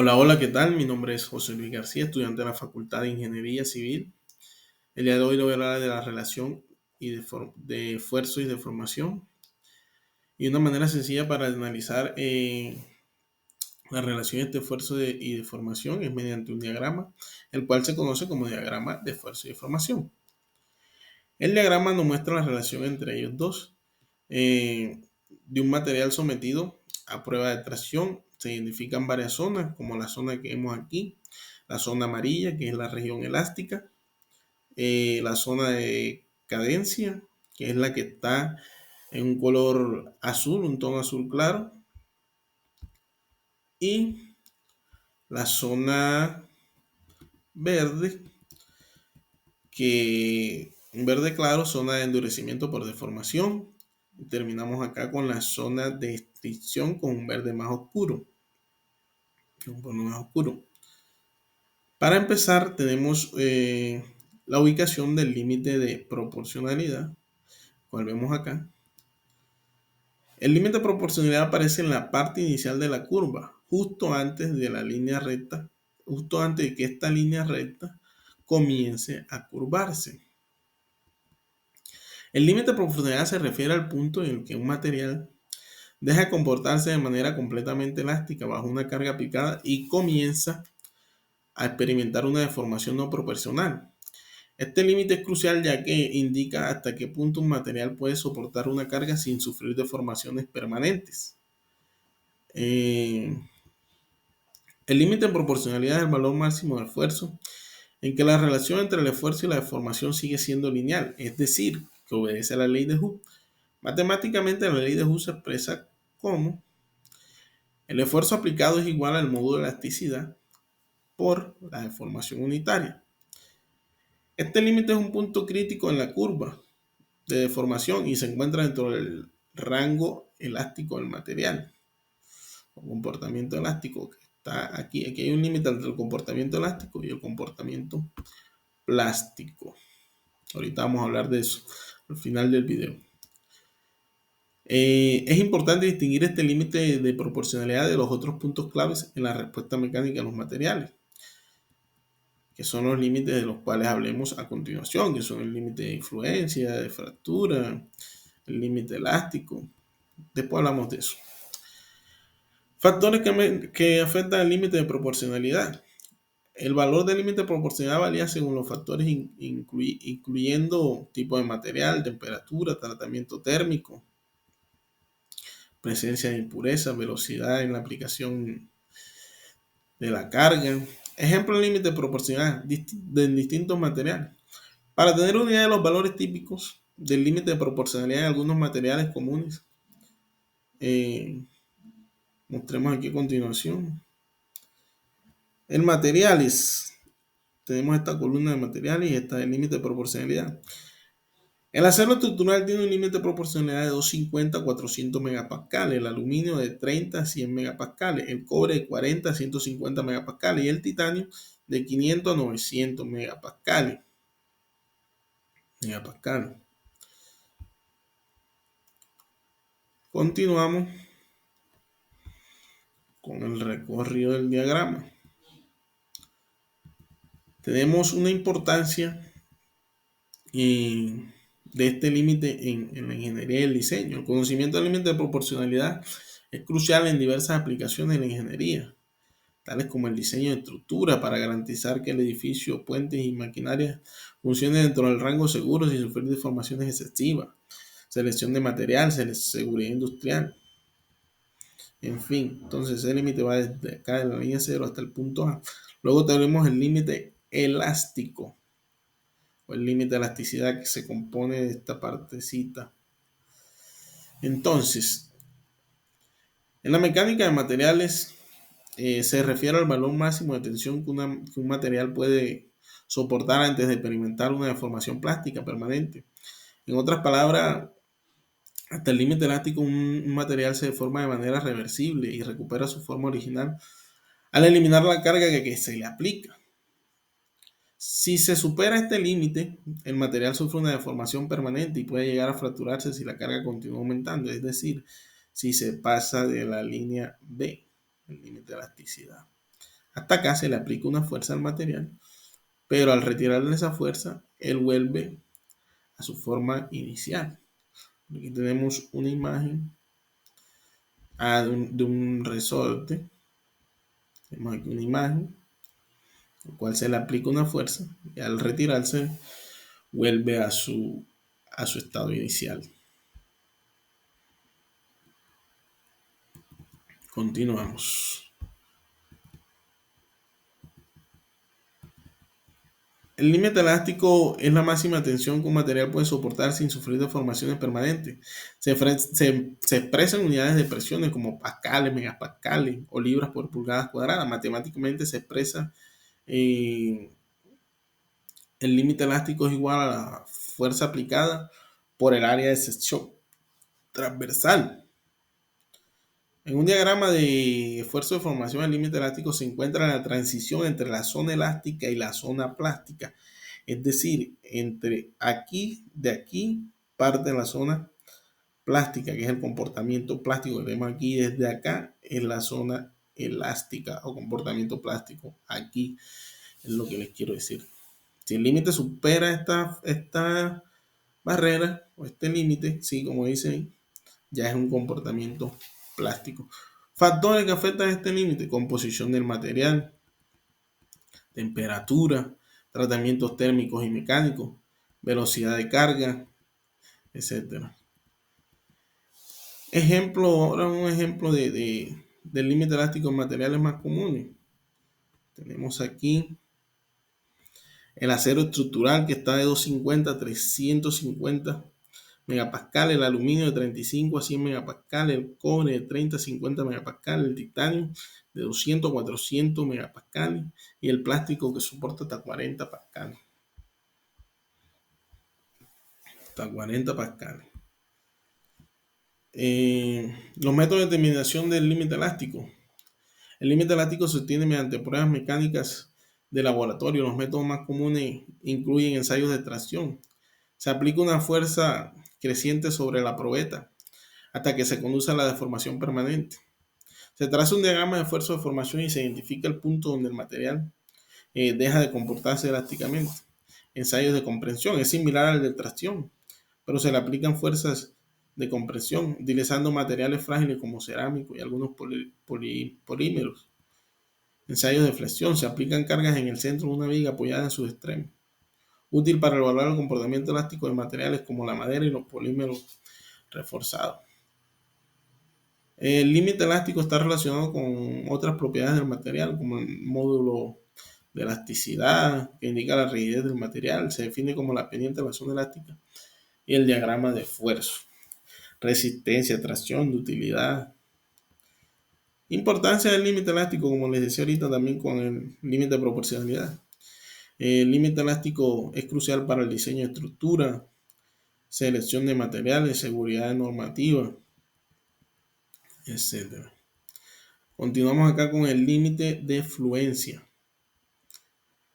Hola, hola, ¿qué tal? Mi nombre es José Luis García, estudiante de la Facultad de Ingeniería Civil. El día de hoy le voy a hablar de la relación de esfuerzo y deformación y una manera sencilla para analizar la relación entre y deformación es mediante un diagrama, el cual se conoce como diagrama de esfuerzo y deformación. El diagrama nos muestra la relación entre ellos dos. De un material sometido a prueba de tracción se identifican varias zonas, como la zona que vemos aquí, la zona amarilla, que es la región elástica, la zona de cadencia, que es la que está en un color azul, un tono azul claro, y la zona verde, que un verde claro, zona de endurecimiento por deformación. Terminamos acá con la zona de extinción con un verde más oscuro. Un tono más oscuro. Para empezar, tenemos la ubicación del límite de proporcionalidad, cual vemos acá. El límite de proporcionalidad aparece en la parte inicial de la curva, justo antes de la línea recta, justo antes de que esta línea recta comience a curvarse. El límite de proporcionalidad se refiere al punto en el que un material deja de comportarse de manera completamente elástica bajo una carga aplicada y comienza a experimentar una deformación no proporcional. Este límite es crucial ya que indica hasta qué punto un material puede soportar una carga sin sufrir deformaciones permanentes. El límite en proporcionalidad es el valor máximo de esfuerzo en que la relación entre el esfuerzo y la deformación sigue siendo lineal, es decir, que obedece a la ley de Hooke. Matemáticamente la ley de Hooke se expresa como el esfuerzo aplicado es igual al módulo de elasticidad por la deformación unitaria. Este límite es un punto crítico en la curva de deformación y se encuentra dentro del rango elástico del material o comportamiento elástico que está aquí. Aquí hay un límite entre el comportamiento elástico y el comportamiento plástico. Ahorita vamos a hablar de eso al final del video. Es importante distinguir este límite de proporcionalidad de los otros puntos claves en la respuesta mecánica de los materiales, que son los límites de los cuales hablemos a continuación, que son el límite de influencia, de fractura, el límite elástico. Después hablamos de eso. Factores que afectan el límite de proporcionalidad. El valor del límite de proporcionalidad varía según los factores incluyendo tipo de material, temperatura, tratamiento térmico, presencia de impurezas, velocidad en la aplicación de la carga. Ejemplo de límite de proporcionalidad de distintos materiales. Para tener una idea de los valores típicos del límite de proporcionalidad en algunos materiales comunes, mostremos aquí a continuación. En materiales, tenemos esta columna de materiales y esta del límite de proporcionalidad. El acero estructural tiene un límite de proporcionalidad de 250 a 400 megapascales, el aluminio de 30 a 100 megapascales, el cobre de 40 a 150 megapascales y el titanio de 500 a 900 megapascales. Continuamos con el recorrido del diagrama. Tenemos una importancia de este límite en la ingeniería y el diseño. El conocimiento del límite de proporcionalidad es crucial en diversas aplicaciones de la ingeniería, tales como el diseño de estructura para garantizar que el edificio, puentes y maquinaria funcionen dentro del rango seguro sin sufrir deformaciones excesivas, selección de material, seguridad industrial. En fin, entonces el límite va desde acá de la línea 0 hasta el punto A. Luego tenemos el límite elástico o el límite de elasticidad que se compone de esta partecita. Entonces, en la mecánica de materiales se refiere al valor máximo de tensión que un material puede soportar antes de experimentar una deformación plástica permanente. En otras palabras, hasta el límite elástico un material se deforma de manera reversible y recupera su forma original al eliminar la carga que se le aplica. Si se supera este límite, el material sufre una deformación permanente y puede llegar a fracturarse si la carga continúa aumentando, es decir, si se pasa de la línea B, el límite de elasticidad. Hasta acá se le aplica una fuerza al material, pero al retirarle esa fuerza, él vuelve a su forma inicial. Aquí tenemos una imagen de un resorte. Tenemos aquí una imagen, al cual se le aplica una fuerza y al retirarse vuelve a su estado inicial. Continuamos. El límite elástico es la máxima tensión que un material puede soportar sin sufrir deformaciones permanentes. Se expresa en unidades de presiones como pascales, megapascales o libras por pulgadas cuadradas. Matemáticamente se expresa el límite elástico es igual a la fuerza aplicada por el área de sección transversal. En un diagrama de esfuerzo de formación, el límite elástico se encuentra en la transición entre la zona elástica y la zona plástica. Es decir, de aquí parte la zona plástica, que es el comportamiento plástico que tenemos aquí. Desde acá es la zona elástica o comportamiento plástico. Aquí es lo que les quiero decir. Si el límite supera esta barrera o este límite, sí, como dicen, ya es un comportamiento plástico. Factores que afectan este límite: composición del material, temperatura, tratamientos térmicos y mecánicos, velocidad de carga, etcétera. Ahora un ejemplo del límite elástico en materiales más comunes. Tenemos aquí el acero estructural, que está de 250 a 350 megapascal, el aluminio de 35 a 100 megapascal, el cobre de 30 a 50 megapascal, el titanio de 200 a 400 megapascal y el plástico que soporta hasta 40 pascales. Hasta 40 pascales. Los métodos de determinación del límite elástico. El límite elástico se obtiene mediante pruebas mecánicas de laboratorio. Los métodos más comunes incluyen ensayos de tracción. Se aplica una fuerza creciente sobre la probeta hasta que se conduce a la deformación permanente. Se traza un diagrama de esfuerzo de formación y se identifica el punto donde el material deja de comportarse elásticamente. Ensayos de comprensión es similar al de tracción, pero se le aplican fuerzas de compresión utilizando materiales frágiles como cerámico y algunos polímeros. Ensayos de flexión: se aplican cargas en el centro de una viga apoyada en sus extremos. Útil para evaluar el comportamiento elástico de materiales como la madera y los polímeros reforzados. El límite elástico está relacionado con otras propiedades del material, como el módulo de elasticidad, que indica la rigidez del material. Se define como la pendiente de la zona elástica, y el diagrama de esfuerzo. Resistencia, tracción, de utilidad. Importancia del límite elástico, como les decía ahorita, también con el límite de proporcionalidad. El límite elástico es crucial para el diseño de estructura, selección de materiales, seguridad normativa, etc. Continuamos acá con el límite de fluencia.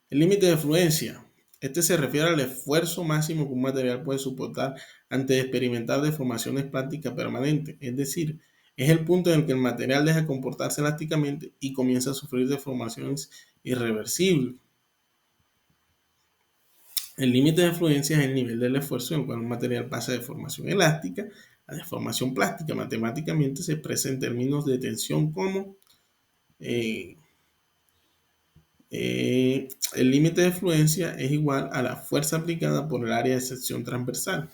El límite de fluencia. Este se refiere al esfuerzo máximo que un material puede soportar antes de experimentar deformaciones plásticas permanentes. Es decir, es el punto en el que el material deja de comportarse elásticamente y comienza a sufrir deformaciones irreversibles. El límite de fluencia es el nivel del esfuerzo en el cual un material pasa de formación elástica a deformación plástica. Matemáticamente se expresa en términos de tensión como el límite de fluencia es igual a la fuerza aplicada por el área de sección transversal.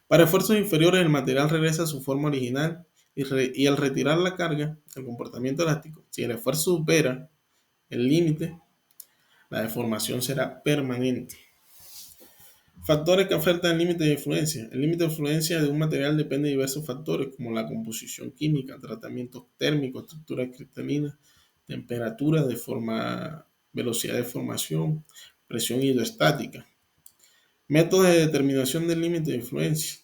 Para esfuerzos inferiores, el material regresa a su forma original y al retirar la carga, el comportamiento elástico, si el esfuerzo supera el límite, la deformación será permanente. Factores que afectan el límite de influencia. El límite de influencia de un material depende de diversos factores, como la composición química, tratamientos térmicos, estructura cristalina, temperatura, velocidad de formación, presión hidrostática. Métodos de determinación del límite de influencia.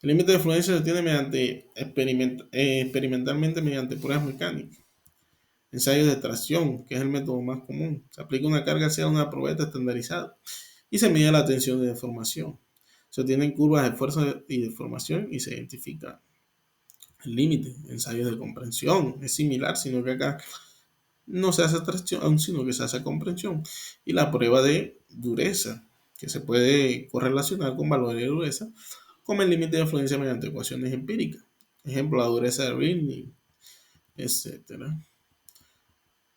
El límite de influencia se obtiene experimentalmente mediante pruebas mecánicas. Ensayos de tracción, que es el método más común. Se aplica una carga hacia una probeta estandarizada y se mide la tensión de deformación. Se obtienen curvas de fuerza y deformación y se identifica el límite. Ensayos de comprensión es similar, sino que acá no se hace tracción, sino que se hace compresión. Y la prueba de dureza, que se puede correlacionar con valores de dureza, como el límite de influencia mediante ecuaciones empíricas. Ejemplo, la dureza de Riley, etcétera.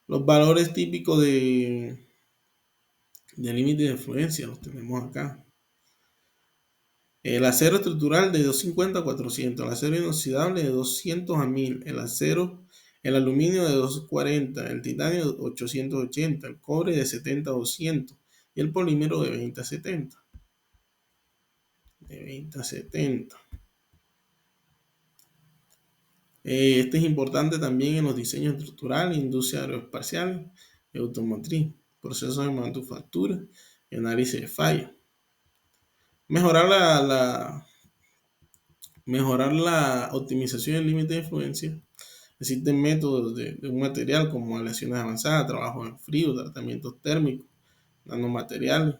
Los valores típicos de límite de influencia los tenemos acá. El acero estructural de 250 a 400, el acero inoxidable de 200 a 1000, el aluminio de 240, el titanio de 880, el cobre de 70 a 200 y el polímero de 20 a 70. De 20 a 70. Este es importante también en los diseños estructurales, industria aeroespacial y automotriz, procesos de manufactura y análisis de fallas. Mejorar mejorar la optimización del límite de influencia. Existen métodos de un material como aleaciones avanzadas, trabajo en frío, tratamientos térmicos, nanomateriales.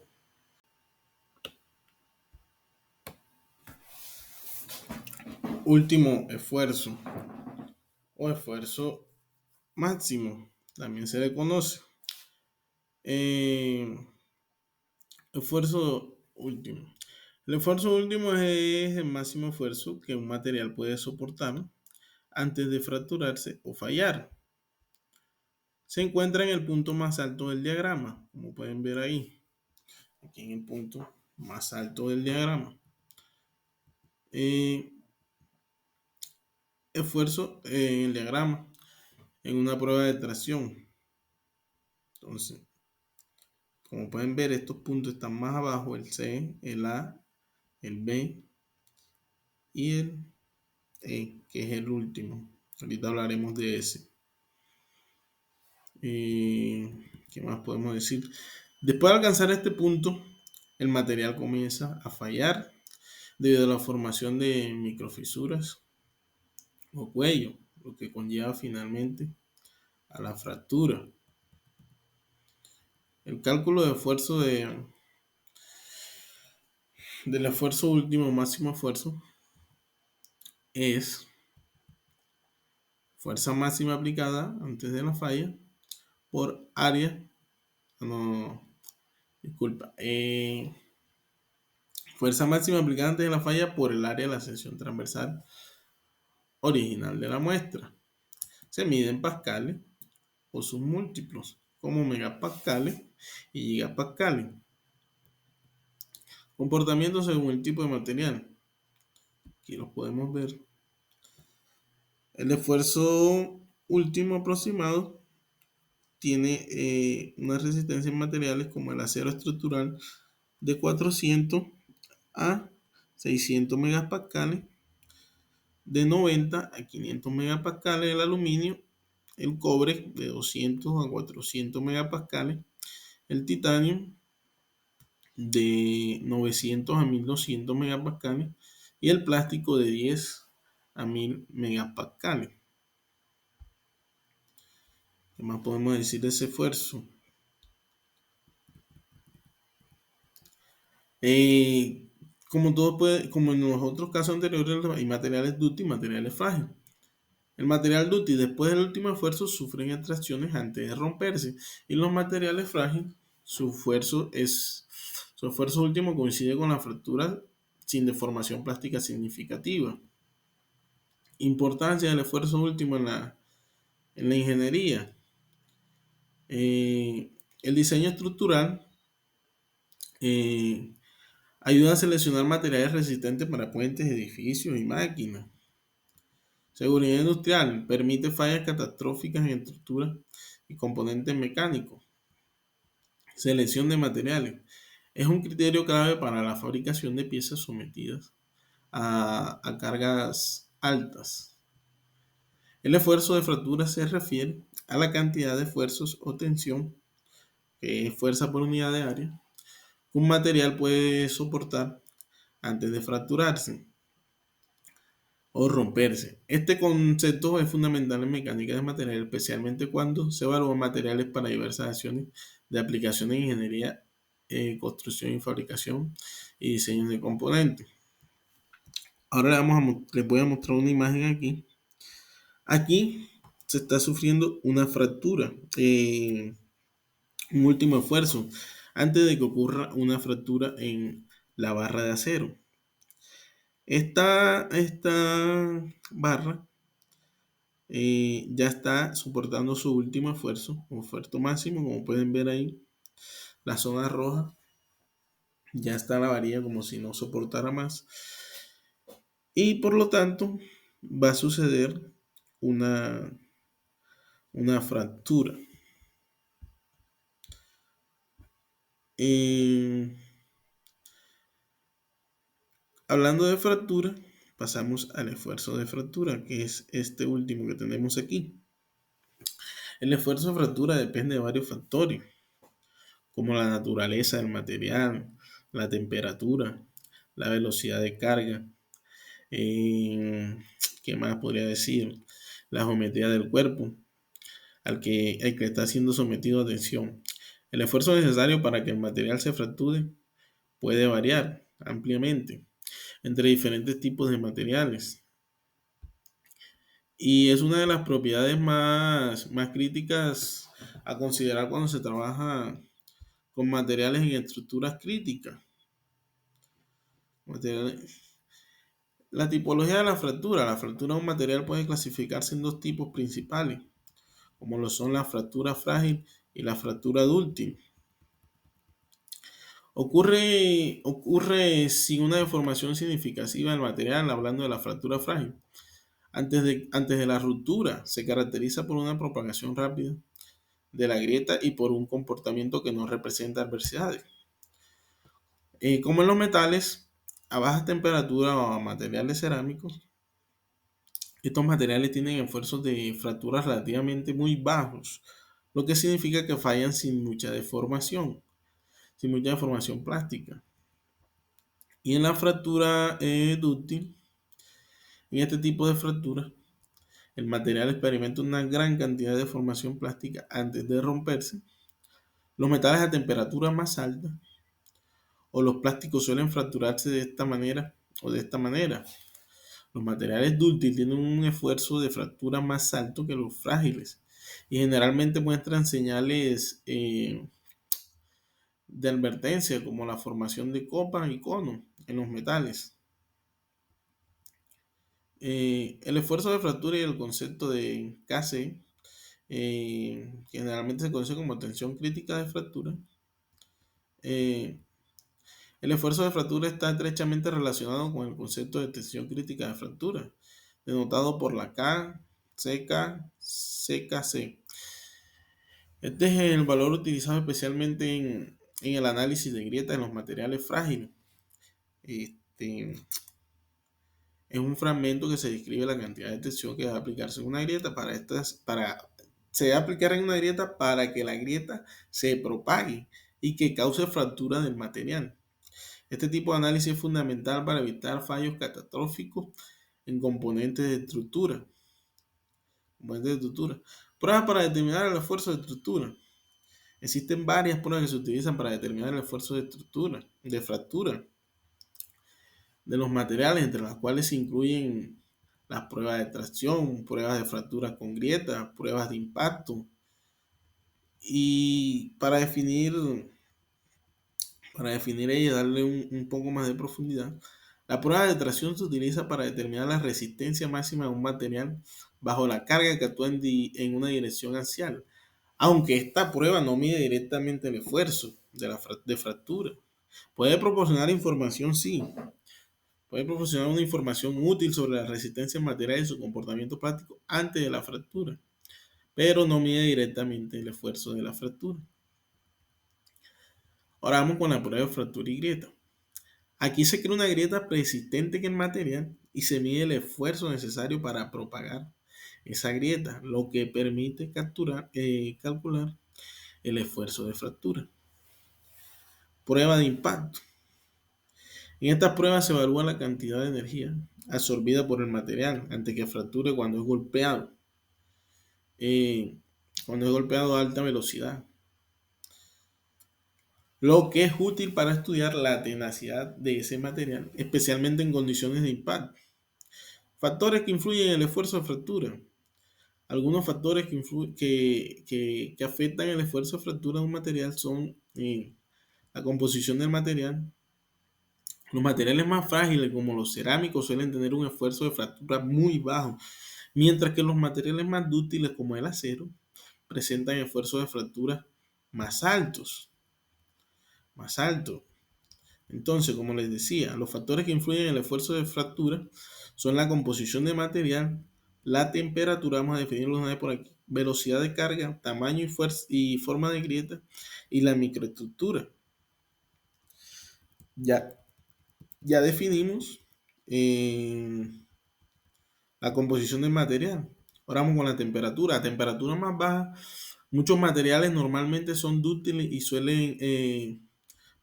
Último esfuerzo o esfuerzo máximo, también se le conoce. Esfuerzo último. El esfuerzo último es el máximo esfuerzo que un material puede soportar antes de fracturarse o fallar. Se encuentra en el punto más alto del diagrama, como pueden ver ahí. Aquí en el punto más alto del diagrama. Esfuerzo en el diagrama, en una prueba de tracción. Entonces, como pueden ver, estos puntos están más abajo, el C, el A, el B y el E, que es el último. Ahorita hablaremos de ese. ¿Qué más podemos decir? Después de alcanzar este punto, el material comienza a fallar debido a la formación de microfisuras o cuello, lo que conlleva finalmente a la fractura. El cálculo de esfuerzo del esfuerzo último, máximo esfuerzo, es fuerza máxima aplicada antes de la falla por área, no, disculpa, fuerza máxima aplicada antes de la falla por el área de la sección transversal original de la muestra. Se mide en pascales o sus múltiplos, como megapascales y gigapascales. Comportamiento según el tipo de material. Aquí los podemos ver. El esfuerzo último aproximado tiene una resistencia en materiales como el acero estructural de 400 a 600 megapascales, de 90 a 500 megapascales el aluminio, el cobre de 200 a 400 megapascales, el titanio de 900 a 1200 megapascales y el plástico de 10 a 1000 megapascales. ¿Qué más podemos decir de ese esfuerzo? Como en los otros casos anteriores, hay materiales dúctiles y materiales frágiles. El material dúctil después del último esfuerzo sufren extracciones antes de romperse, y los materiales frágiles su esfuerzo último coincide con la fractura sin deformación plástica significativa. Importancia del esfuerzo último en la ingeniería. El diseño estructural ayuda a seleccionar materiales resistentes para puentes, edificios y máquinas. Seguridad industrial permite fallas catastróficas en estructuras y componentes mecánicos. Selección de materiales es un criterio clave para la fabricación de piezas sometidas a cargas altas. El esfuerzo de fractura se refiere a la cantidad de esfuerzos o tensión, que es fuerza por unidad de área, que un material puede soportar antes de fracturarse o romperse. Este concepto es fundamental en mecánica de materiales, especialmente cuando se evalúan materiales para diversas acciones de aplicación en ingeniería, construcción y fabricación y diseño de componentes. Ahora les voy a mostrar una imagen aquí. Aquí se está sufriendo una fractura, un último esfuerzo, antes de que ocurra una fractura en la barra de acero. Esta barra ya está soportando su último esfuerzo, un esfuerzo máximo, como pueden ver ahí, la zona roja ya está la varilla como si no soportara más, y por lo tanto va a suceder una, una fractura. Eh, Hablando de fractura, pasamos al esfuerzo de fractura, que es este último que tenemos aquí. El esfuerzo de fractura depende de varios factores, como la naturaleza del material, la temperatura, la velocidad de carga, eh, ¿qué más podría decir? La geometría del cuerpo el que está siendo sometido a tensión. El esfuerzo necesario para que el material se fracture puede variar ampliamente entre diferentes tipos de materiales. Y es una de las propiedades más críticas a considerar cuando se trabaja con materiales en estructuras críticas. La tipología de la fractura. La fractura de un material puede clasificarse en dos tipos principales, como lo son la fractura frágil y la fractura dúctil. Ocurre sin una deformación significativa del material, hablando de la fractura frágil. Antes de la ruptura, se caracteriza por una propagación rápida de la grieta y por un comportamiento que no representa adversidades. Como en los metales, a baja temperatura o a materiales cerámicos, estos materiales tienen esfuerzos de fractura relativamente muy bajos, lo que significa que fallan sin mucha deformación plástica. Y en la fractura dúctil, en este tipo de fractura, el material experimenta una gran cantidad de deformación plástica antes de romperse. Los metales a temperatura más alta o los plásticos suelen fracturarse de esta manera o de esta manera. Los materiales dúctiles tienen un esfuerzo de fractura más alto que los frágiles y generalmente muestran señales de advertencia como la formación de copas y conos en los metales. El esfuerzo de fractura y el concepto de KC, generalmente se conoce como tensión crítica de fractura. El esfuerzo de fractura está estrechamente relacionado con el concepto de tensión crítica de fractura, denotado por la K, CK, CKC. Este es el valor utilizado especialmente en el análisis de grietas en los materiales frágiles. Este, es un fragmento que se describe la cantidad de tensión que va a aplicarse en una grieta se va a aplicar en una grieta para que la grieta se propague y que cause fractura del material. Este tipo de análisis es fundamental para evitar fallos catastróficos en componentes de estructura. Pruebas para determinar el esfuerzo de estructura. Existen varias pruebas que se utilizan para determinar el esfuerzo de fractura de los materiales, entre las cuales se incluyen las pruebas de tracción, pruebas de fractura con grietas, pruebas de impacto. Y para definir ella y darle un poco más de profundidad, la prueba de tracción se utiliza para determinar la resistencia máxima de un material bajo la carga que actúa en una dirección axial, aunque esta prueba no mide directamente el esfuerzo de fractura. Puede proporcionar información, sí. Puede proporcionar una información útil sobre la resistencia material y su comportamiento práctico antes de la fractura, pero no mide directamente el esfuerzo de la fractura. Ahora vamos con la prueba de fractura y grieta. Aquí se crea una grieta persistente en el material y se mide el esfuerzo necesario para propagar esa grieta, lo que permite calcular el esfuerzo de fractura. Prueba de impacto. En esta prueba se evalúa la cantidad de energía absorbida por el material antes que fracture cuando es golpeado. Cuando es golpeado a alta velocidad, lo que es útil para estudiar la tenacidad de ese material, especialmente en condiciones de impacto. Factores que influyen en el esfuerzo de fractura. Algunos factores que afectan el esfuerzo de fractura de un material son la composición del material. Los materiales más frágiles, como los cerámicos, suelen tener un esfuerzo de fractura muy bajo, mientras que los materiales más dúctiles, como el acero, presentan esfuerzos de fractura más altos. Más altos. Entonces, como les decía, los factores que influyen en el esfuerzo de fractura son la composición de material, la temperatura, vamos a definirlo una vez por aquí, velocidad de carga, tamaño y, fuerza, y forma de grieta, y la microestructura. Ya, ya definimos la composición del material. Ahora vamos con la temperatura. A temperatura más baja, muchos materiales normalmente son dúctiles y suelen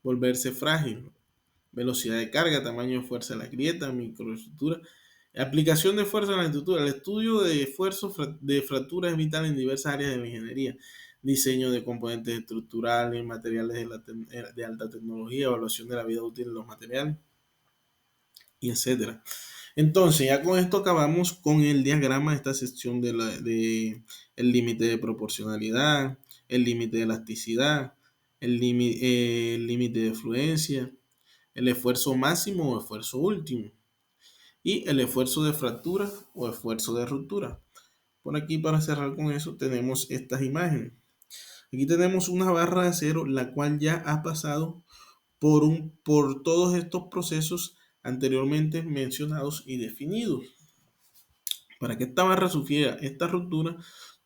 volverse frágiles. Velocidad de carga, tamaño de fuerza de la grieta, microestructura. Aplicación de fuerza en la estructura. El estudio de esfuerzos de fractura es vital en diversas áreas de la ingeniería. Diseño de componentes estructurales, materiales de alta tecnología, evaluación de la vida útil de los materiales, y etcétera. Entonces, ya con esto acabamos con el diagrama de esta sección de el límite de proporcionalidad, el límite de elasticidad, el límite de fluencia, el esfuerzo máximo o esfuerzo último y el esfuerzo de fractura o esfuerzo de ruptura. Por aquí, para cerrar con eso, tenemos estas imágenes. Aquí tenemos una barra de acero, la cual ya ha pasado por todos estos procesos anteriormente mencionados y definidos. Para que esta barra sufriera esta ruptura,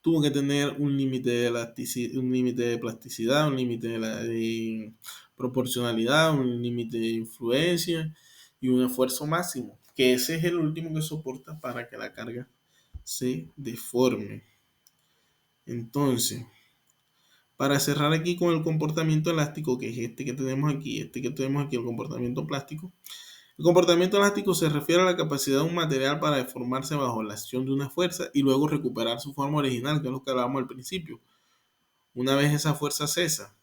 tuvo que tener un límite de elasticidad, un límite de plasticidad, un límite de proporcionalidad, un límite de influencia y un esfuerzo máximo, que ese es el último que soporta para que la carga se deforme. Entonces, para cerrar aquí con el comportamiento elástico, que es este que tenemos aquí, el comportamiento plástico. El comportamiento elástico se refiere a la capacidad de un material para deformarse bajo la acción de una fuerza y luego recuperar su forma original, que es lo que hablábamos al principio. Una vez esa fuerza cesa,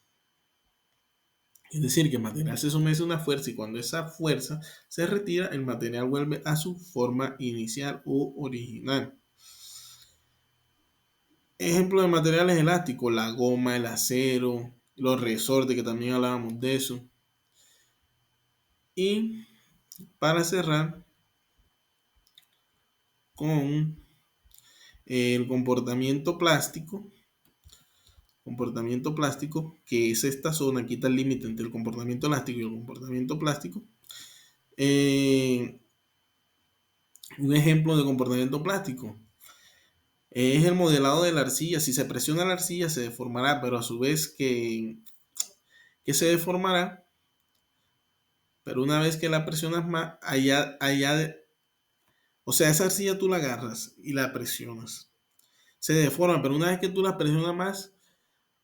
es decir, que el material se somete a una fuerza y cuando esa fuerza se retira, el material vuelve a su forma inicial o original. Ejemplo de materiales elásticos, la goma, el acero, los resortes, que también hablábamos de eso. Y para cerrar con el comportamiento plástico, que es esta zona, aquí está el límite entre el comportamiento elástico y el comportamiento plástico. Un ejemplo de comportamiento plástico es el modelado de la arcilla. Si se presiona la arcilla se deformará, pero a su vez que se deformará, pero una vez que la presionas más, o sea, esa arcilla tú la agarras y la presionas. Se deforma, pero una vez que tú la presionas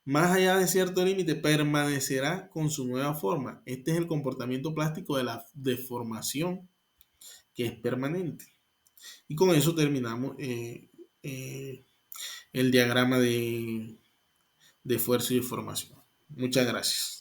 más allá de cierto límite, permanecerá con su nueva forma. Este es el comportamiento plástico de la deformación, que es permanente. Y con eso terminamos el diagrama de esfuerzo y deformación. Muchas gracias.